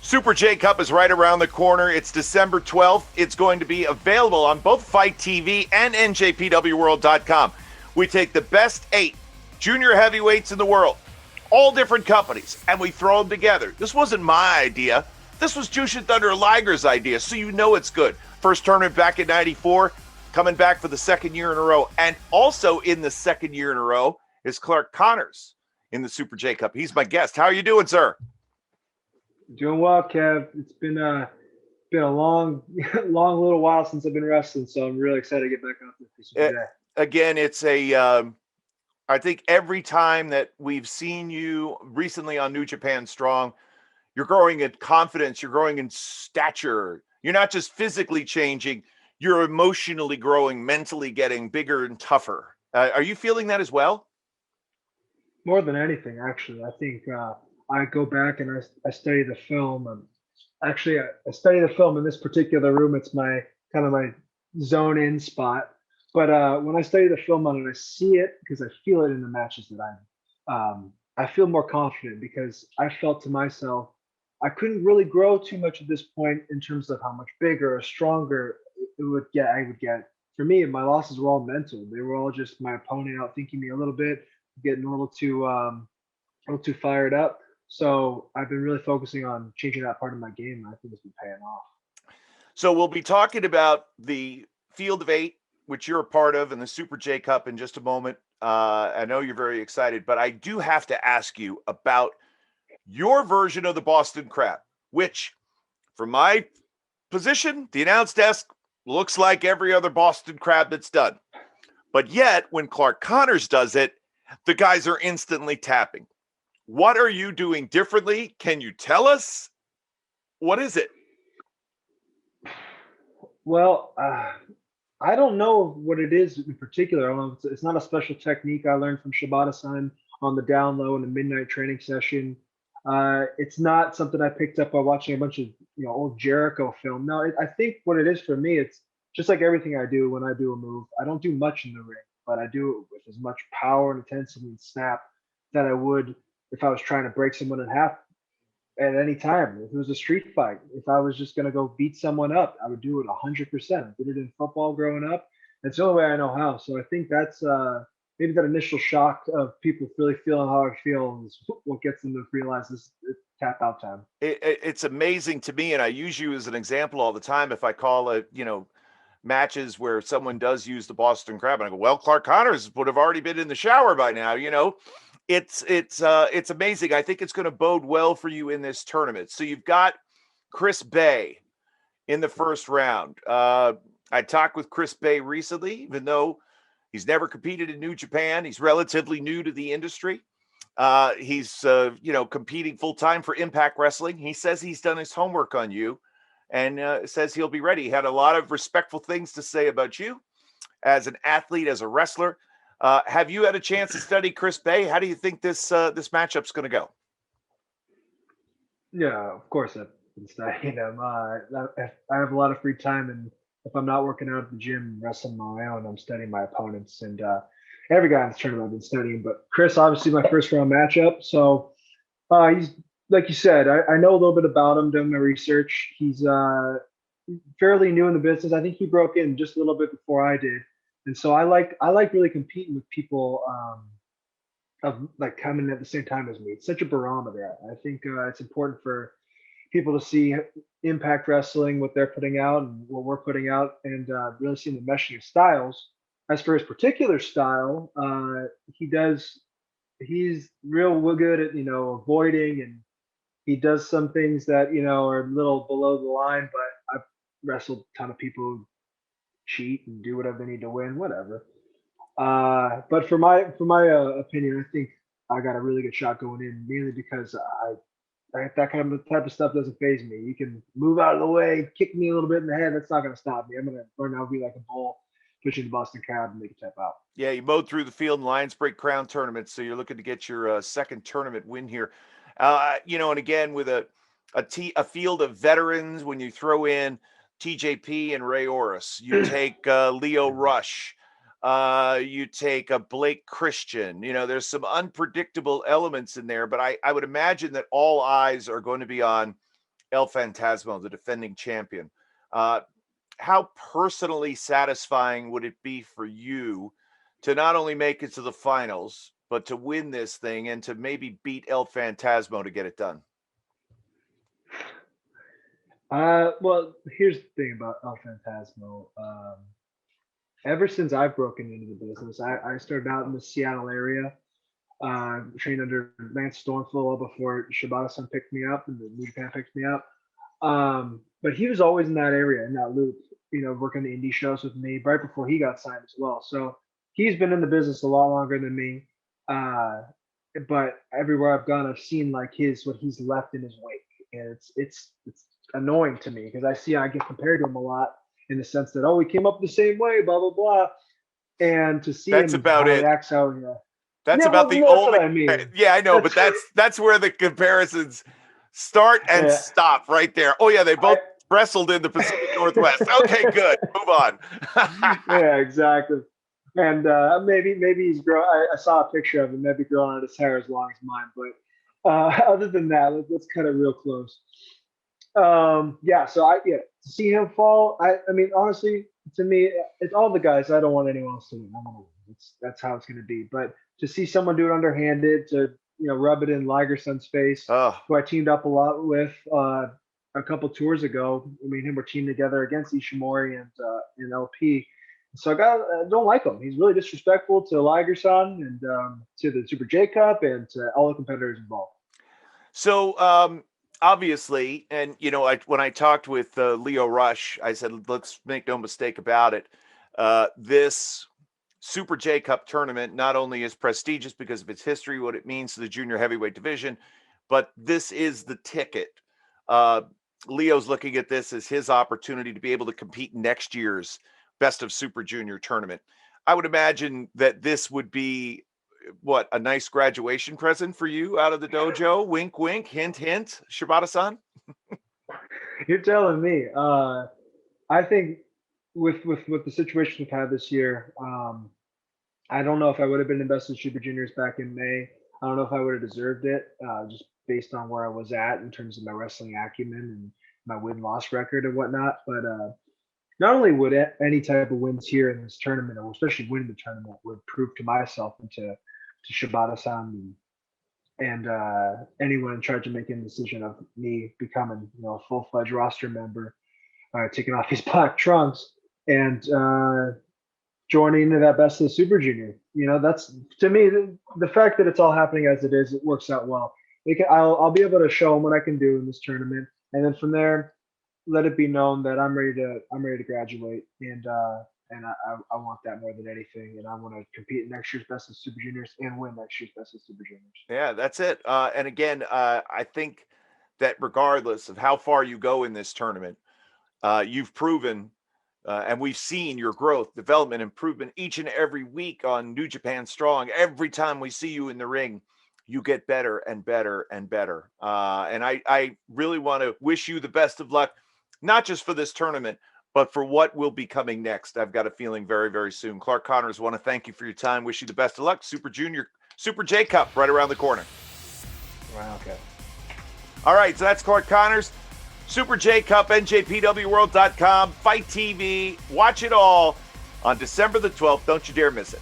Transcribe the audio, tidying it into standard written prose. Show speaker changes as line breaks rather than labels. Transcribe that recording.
Super J Cup is right around the corner. It's December 12th. It's going to be available on both Fight TV and NJPWworld.com. We take the best 8 junior heavyweights in the world, all different companies, and we throw them together. This wasn't my idea. This was Jushin Thunder Liger's idea, so you know it's good. First tournament back in 94, coming back for the second year in a row. And also in the second year in a row is Clark Connors in the Super J Cup. He's my guest. How are you doing, sir?
Doing well, Kev. It's been a long little while since I've been wrestling, so I'm really excited to get back out there for Super J.
Again, it's I think every time that we've seen you recently on New Japan Strong, you're growing in confidence, you're growing in stature. You're not just physically changing, you're emotionally growing, mentally getting bigger and tougher. Are you feeling that as well?
More than anything, actually. I think I go back and I study the film. And actually, I study the film in this particular room. It's my kind of my zone in spot. But when I study the film on it, I see it because I feel it in the matches that I feel more confident because I felt to myself, I couldn't really grow too much at this point in terms of how much bigger or stronger I would get. For me, my losses were all mental. They were all just my opponent outthinking me a little bit, getting a little too fired up. So I've been really focusing on changing that part of my game, and I think it's been paying off.
So we'll be talking about the Field of 8, which you're a part of, and the Super J Cup in just a moment. I know you're very excited, but I do have to ask you about your version of the Boston Crab, which, from my position, the announce desk looks like every other Boston Crab that's done. But yet, when Clark Connors does it, the guys are instantly tapping. What are you doing differently? Can you tell us? What is it?
Well, I don't know what it is in particular. I don't know, it's not a special technique I learned from Shibata-san on the down low in the midnight training session. It's not something I picked up by watching a bunch of old Jericho film. No, I think what it is for me, it's just like everything I do when I do a move. I don't do much in the ring, but I do it with as much power and intensity and snap that I would if I was trying to break someone in half at any time. If it was a street fight, if I was just going to go beat someone up, I would do it 100%. I did it in football growing up. It's the only way I know how. So I think that's maybe that initial shock of people really feeling how I feel is what gets them to realize this is tap out time.
It's amazing to me, and I use you as an example all the time. If I call matches where someone does use the Boston Crab, and I go, well, Clark Connors would have already been in the shower by now. It's amazing. I think it's going to bode well for you in this tournament. So you've got Chris Bay in the first round. I talked with Chris Bay recently, even though he's never competed in New Japan. He's relatively new to the industry. He's competing full time for Impact Wrestling. He says he's done his homework on you and says he'll be ready. He had a lot of respectful things to say about you as an athlete, as a wrestler. Have you had a chance to study Chris Bay? How do you think this matchup's going to go?
Yeah, of course I've been studying him. I have a lot of free time, and if I'm not working out at the gym, wrestling on my own, I'm studying my opponents. And every guy in this tournament I've been studying. But Chris, obviously my first round matchup. So he's, like you said, I know a little bit about him, doing my research. He's fairly new in the business. I think he broke in just a little bit before I did. And so I like really competing with people of like coming at the same time as me. It's such a barometer. I think it's important for people to see Impact Wrestling, what they're putting out and what we're putting out, and really seeing the meshing of styles. As for his particular style, he's real good at avoiding, and he does some things that are a little below the line. But I've wrestled a ton of people who cheat and do whatever they need to win, whatever. But for my opinion, I think I got a really good shot going in, mainly because that kind of type of stuff doesn't faze me. You can move out of the way, kick me a little bit in the head. That's not going to stop me. I'm going to learn how to be like a bull, pushing the Boston Crab and make it tap out.
Yeah, you mowed through the field in Lions Break Crown tournament, so you're looking to get your second tournament win here. And again, with a field of veterans, when you throw in TJP and Ray Orris, you take Leo Rush, you take a Blake Christian. There's some unpredictable elements in there, but I would imagine that all eyes are going to be on El Fantasmo, the defending champion. How personally satisfying would it be for you to not only make it to the finals, but to win this thing and to maybe beat El Fantasmo to get it done?
Well, here's the thing about El Fantasmo. Ever since I've broken into the business, I started out in the Seattle area, trained under Lance Stormflow before Shibata-san picked me up and the New Japan picked me up. But he was always in that area, in that loop, working the indie shows with me right before he got signed as well. So he's been in the business a lot longer than me. But everywhere I've gone, I've seen like what he's left in his wake. And it's annoying to me because I get compared to him a lot in the sense that, we came up the same way, blah, blah, blah. And to see
that's
him
about it.
Acts out,
That's about the only.
I mean.
Yeah, I know, but that's where the comparisons start and stop right there. Oh yeah, they both wrestled in the Pacific Northwest. Okay, good. Move on.
Yeah, exactly. And maybe he's growing. I saw a picture of him, maybe growing out his hair as long as mine. But other than that, let's cut it real close. So to see him fall, I mean, honestly, to me, it's all the guys. I don't want anyone else to win. I want to win. That's how it's going to be. But to see someone do it underhanded, to rub it in Liger-san's face, who I teamed up a lot with a couple tours ago. Me and him were teamed together against Ishimori and LP. So I don't like him. He's really disrespectful to Liger-san and to the Super J Cup and to all the competitors involved.
So obviously, and when I talked with Leo Rush, I said, let's make no mistake about it. This Super J Cup tournament not only is prestigious because of its history, what it means to the junior heavyweight division, but this is the ticket. Leo's looking at this as his opportunity to be able to compete in next year's Best of Super Junior tournament. I would imagine that this would be a nice graduation present for you out of the dojo. Wink, wink, hint, hint. Shibata-san.
You're telling me. I think with the situation we've had this year, I don't know if I would have been in Best of Super Juniors back in May. I don't know if I would have deserved it, just based on where I was at in terms of my wrestling acumen and my win-loss record and whatnot. But not only would any type of wins here in this tournament, or especially winning the tournament, would prove to myself and to Shibata-san and anyone in charge of making the decision of me becoming a full-fledged roster member, taking off these black trunks and joining into that Best of the Super Junior. That's, to me, the fact that it's all happening as it is, it works out well. I'll be able to show them what I can do in this tournament, and then from there, let it be known that I'm ready to graduate, and I want that more than anything, and I want to compete in next year's Best of Super Juniors and win next year's Best of Super Juniors.
Yeah, that's it. And again, I think that regardless of how far you go in this tournament, you've proven, and we've seen your growth, development, improvement each and every week on New Japan Strong. Every time we see you in the ring, you get better and better and better. And I really want to wish you the best of luck, not just for this tournament, but for what will be coming next. I've got a feeling very, very soon. Clark Connors, want to thank you for your time. Wish you the best of luck. Super J Cup right around the corner.
Wow, okay.
All right, so that's Clark Connors. Super J Cup, NJPWWorld.com, Fight TV. Watch it all on December the 12th. Don't you dare miss it.